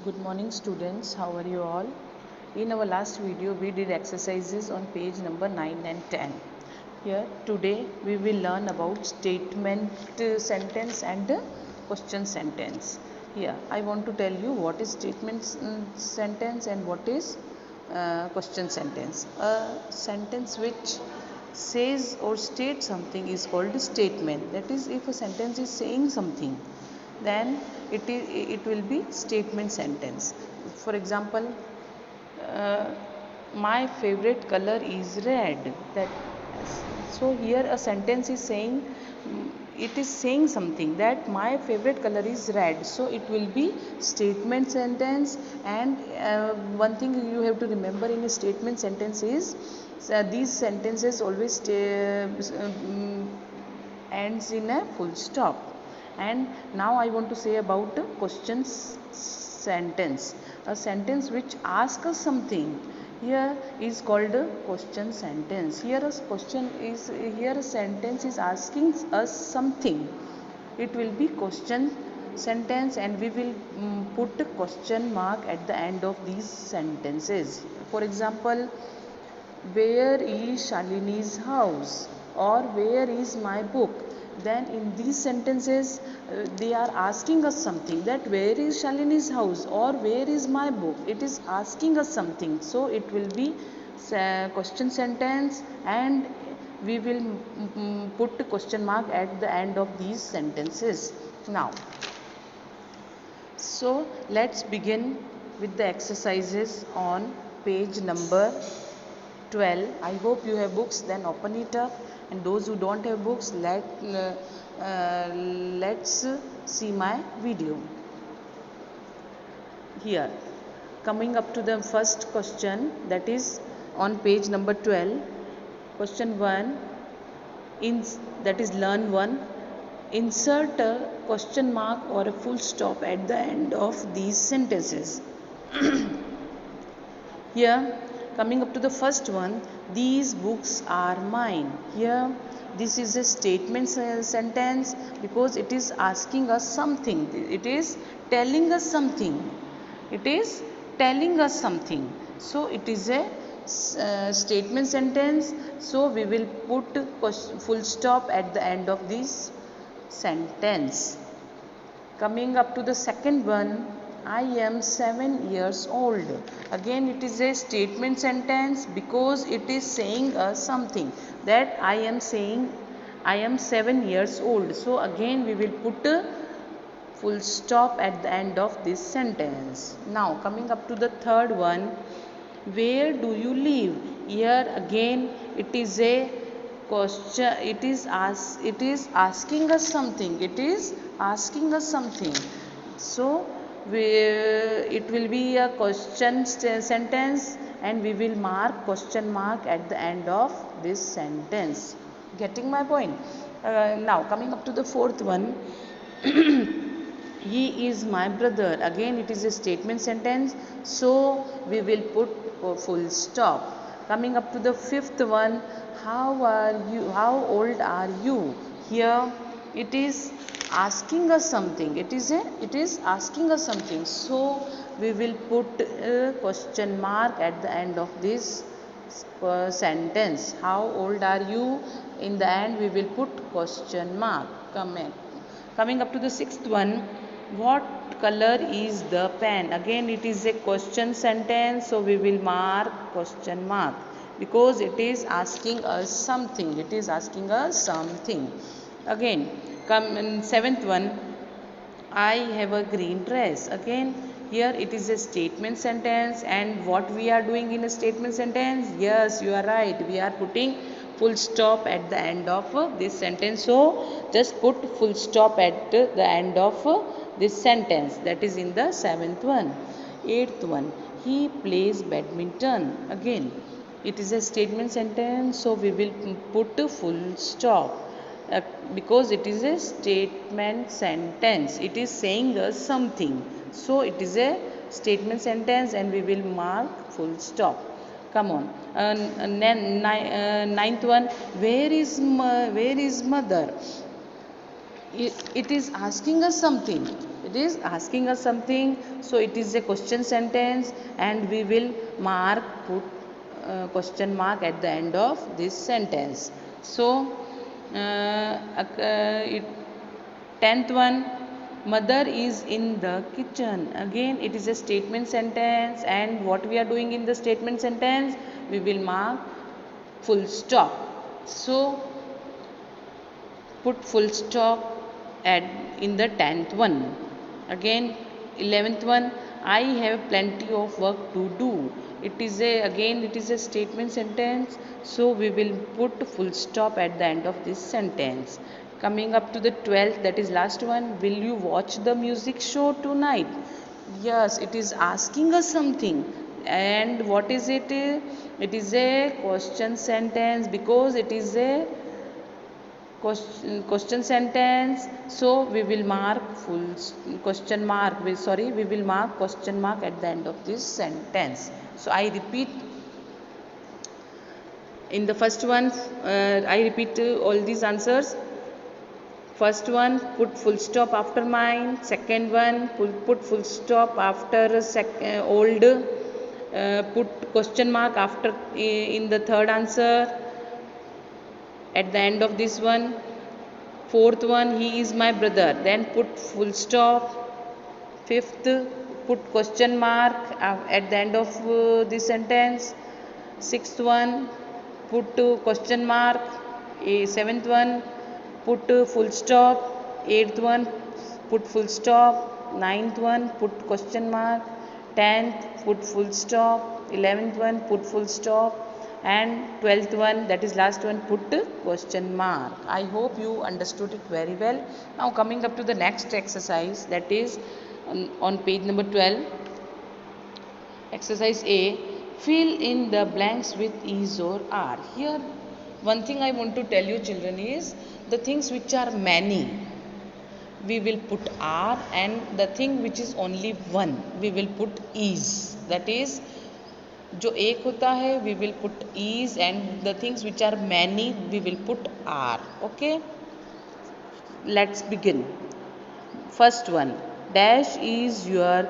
Good morning students, how are you all? In our last video we did exercises on page number 9 and 10. Here today we will learn about statement sentence and question sentence. Here I want to tell you what is statement sentence and what is question sentence. A sentence which says or states something is called a statement. That is, if a sentence is saying something, then it will be statement sentence. For example, uh, my favorite color is red. That so here a sentence is saying, it is saying something that my favorite color is red, so it will be statement sentence. And one thing you have to remember in a statement sentence is these sentences always ends in a full stop. And now I want to say about a question sentence. A sentence which asks us something, here is called a question sentence. Here a sentence is asking us something. It will be question sentence, and we will put a question mark at the end of these sentences. For example, where is Shalini's house, or where is my book? Then in these sentences they are asking us something, that where is Shalini's house or where is my book. It is asking us something, so it will be question sentence, and we will put question mark at the end of these sentences. Now, so let's begin with the exercises on page number 12. I hope you have books, then open it up. And those who don't have books, let's see my video. Here, coming up to the first question, that is on page number 12. Question 1, that is learn 1. Insert a question mark or a full stop at the end of these sentences. Here, coming up to the first one, these books are mine. Here, this is a statement sentence because it is asking us something. It is telling us something. It is telling us something. So, it is a statement sentence. So, we will put full stop at the end of this sentence. Coming up to the second one, I am 7 years old. Again, it is a statement sentence because it is saying us something, that I am saying I am 7 years old. So, again, we will put a full stop at the end of this sentence. Now, coming up to the third one, where do you live? Here again, it is a question. It is asking us something. It is asking us something. So, it will be a question sentence, and we will mark question mark at the end of this sentence. Getting my point? Now, coming up to the fourth one. He is my brother. Again, it is a statement sentence, so we will put a full stop. Coming up to the fifth one, how are you? How old are you? Here, it is asking us something. It is asking us something. So we will put a question mark at the end of this sentence. How old are you? In the end, we will put question mark. Coming up to the sixth one, what color is the pen? Again, it is a question sentence, so we will mark question mark because it is asking us something. It is asking us something. Again, come in seventh one, I have a green dress. Again, here it is a statement sentence, and what we are doing in a statement sentence? Yes, you are right. We are putting full stop at the end of this sentence. So, just put full stop at the end of this sentence. That is in the seventh one. Eighth one, he plays badminton. Again, it is a statement sentence, so we will put a full stop because it is a statement sentence. It is saying us something, so it is a statement sentence, and we will mark full stop. Come on. Ninth one, where is mother? It is asking us something. It is asking us something, so it is a question sentence, and we will put question mark at the end of this sentence. So it 10th one, mother is in the kitchen. Again, it is a statement sentence, and what we are doing in the statement sentence, we will mark full stop. So put full stop at in the 10th one. Again, 11th one, I have plenty of work to do. It is a statement sentence, so we will put full stop at the end of this sentence. Coming up to the 12th, that is last one, will you watch the music show tonight? Yes, it is asking us something. And what is it? It is a question sentence, because it is a question sentence, so we will mark question mark, we will mark question mark at the end of this sentence. So I repeat, in the first one, I repeat all these answers. First one, put full stop after mine. Second one, put full stop after old. Put question mark after in the third answer at the end of this one. Fourth one, he is my brother, then put full stop. Fifth, put question mark at the end of this sentence. Sixth one, put question mark. Seventh one, put full stop. Eighth one, put full stop. Ninth one, put question mark. 10th, put full stop. 11th one, put full stop. And 12th one, that is last one, put question mark. I hope you understood it very well. Now coming up to the next exercise, that is on page number 12. Exercise A, fill in the blanks with is or are. Here one thing I want to tell you children is, the things which are many, we will put are, and the thing which is only one, we will put is. That is, जो एक होता है we will put is, and the things which are many we will put are. Okay, let's begin. First one, dash is your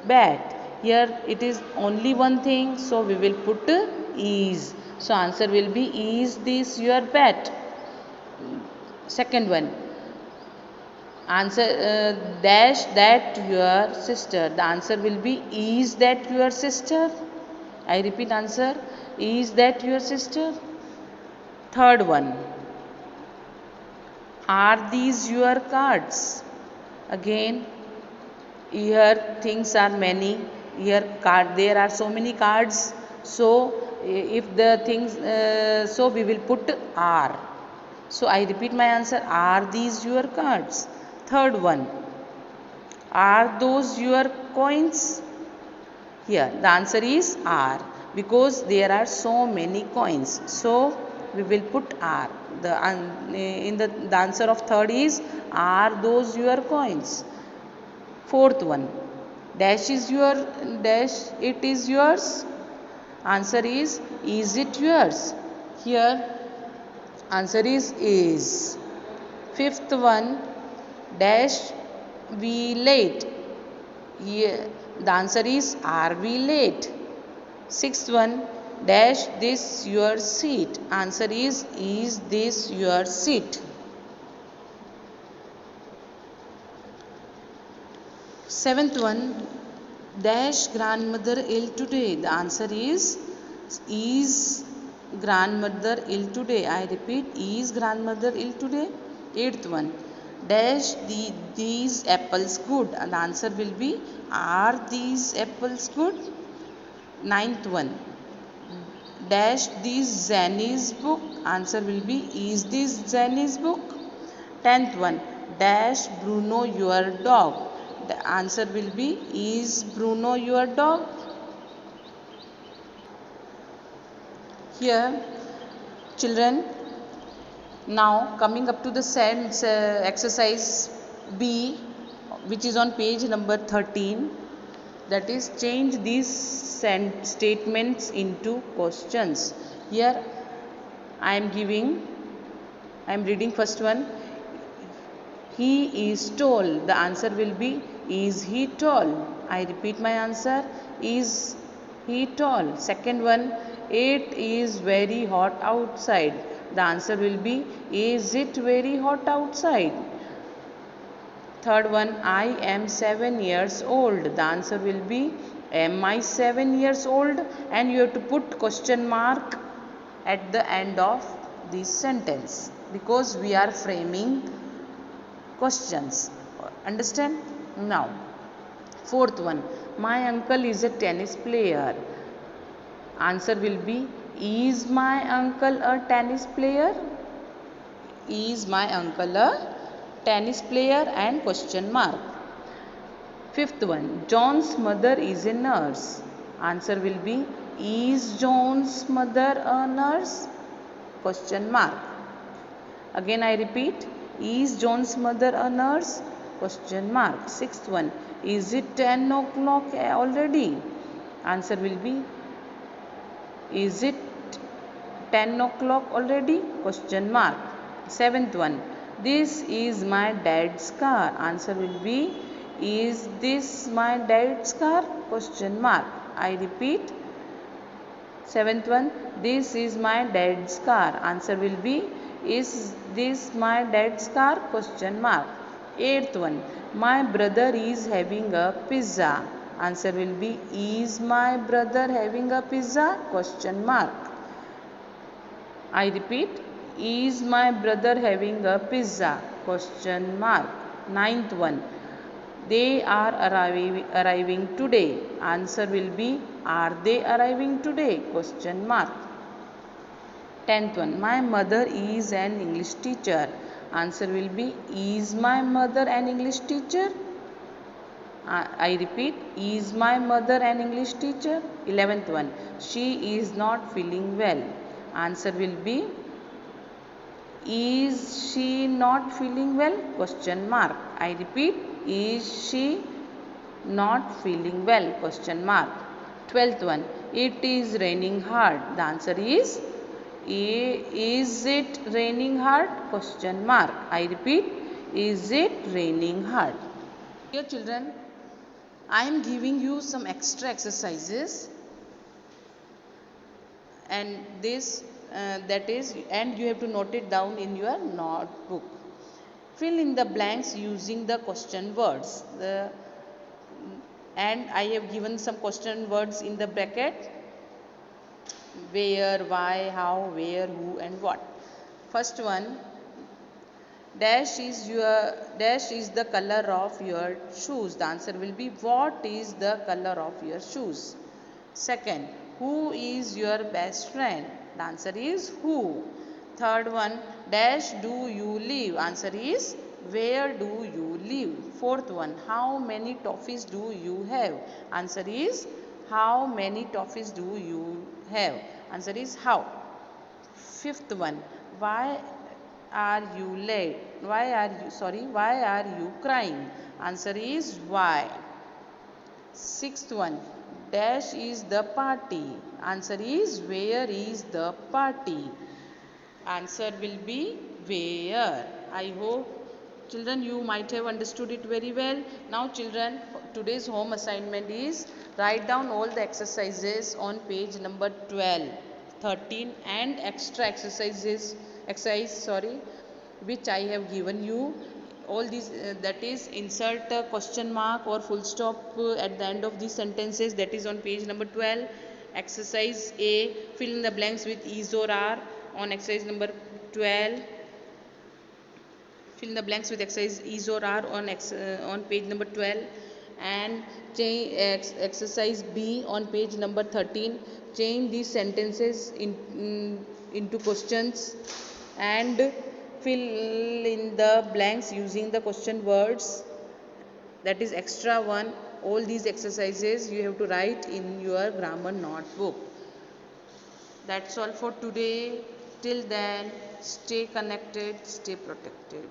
bat. Here it is only one thing, so we will put is. So answer will be, is this your bat? Second one, answer dash that your sister. The answer will be, is that your sister? I repeat answer, is that your sister? Third one, are these your cards? Again, here things are many. Here there are so many cards. So if the things, so we will put are. So I repeat my answer, are these your cards? Third one, are those your coins? Here the answer is are, because there are so many coins, so we will put are. The answer of third is, are those your coins? Fourth one, dash is your dash, it is yours. Answer is it yours? Here answer is. Fifth one, dash we late. Here the answer is, are we late? Sixth one, dash this your seat. Answer is this your seat? Seventh one, dash grandmother ill today. The answer is grandmother ill today? I repeat, is grandmother ill today? Eighth one, dash these apples good. And the answer will be, are these apples good? Ninth one, dash this Zani's book. Answer will be, is this Zani's book? 10th one, dash Bruno your dog. The answer will be, is Bruno your dog? Here children, now coming up to the exercise B, which is on page number 13, that is, change these statements into questions. Here I am reading first one, he is tall. The answer will be, Is he tall? I repeat my answer. Is he tall? Second one, it is very hot outside. The answer will be, is it very hot outside? Third one, I am 7 years old. The answer will be, am I 7 years old? And you have to put question mark at the end of this sentence because we are framing questions. Understand? Now, fourth one, my uncle is a tennis player. Answer will be, is my uncle a tennis player? Is my uncle a tennis player? And question mark. Fifth one, John's mother is a nurse. Answer will be, is John's mother a nurse? Question mark. Again I repeat, is John's mother a nurse? Question mark. Sixth one, is it 10 o'clock already? Answer will be, is it 10 o'clock already? Question mark. Seventh one, this is my dad's car. Answer will be, is this my dad's car? Question mark. I repeat. Seventh one, this is my dad's car. Answer will be, is this my dad's car? Question mark. Eighth one, my brother is having a pizza. Answer will be, is my brother having a pizza? Question mark. I repeat, is my brother having a pizza? Question mark. Ninth one, they are arriving today. Answer will be, are they arriving today? Question mark. 10th one, my mother is an English teacher. Answer will be, is my mother an English teacher? I repeat, is my mother an English teacher? 11th one, she is not feeling well. Answer will be, is she not feeling well? Question mark. I repeat, is she not feeling well? Question mark. 12th one, it is raining hard. The answer is it raining hard? Question mark. I repeat, is it raining hard? Dear children, I am giving you some extra exercises and this and you have to note it down in your notebook. Fill in the blanks using the question words. And I have given some question words in the bracket: where, why, how, where, who and what. First one, dash is the color of your shoes. The answer will be, what is the color of your shoes? Second, who is your best friend? The answer is who. Third one, dash do you live? Answer is, where do you live? Fourth one, how many toffees do you have? Answer is, how many toffees do you have? Answer is how. Fifth one, why are you late? Why are you crying? Answer is why. Sixth one, dash is the party. Answer is, where is the party? Answer will be where. I hope children you might have understood it very well. Now children, today's home assignment is write down all the exercises on page number 12, 13 and extra exercises which I have given you. All these that is, insert a question mark or full stop at the end of these sentences. That is on page number 12. Exercise A, fill in the blanks with is or are. On exercise number 12, fill in the blanks with exercise is or are on page number 12. And exercise B on page number 13. Change these sentences into questions and fill in the blanks using the question words. That is extra one. All these exercises you have to write in your grammar notebook. That's all for today. Till then, stay connected, stay protected.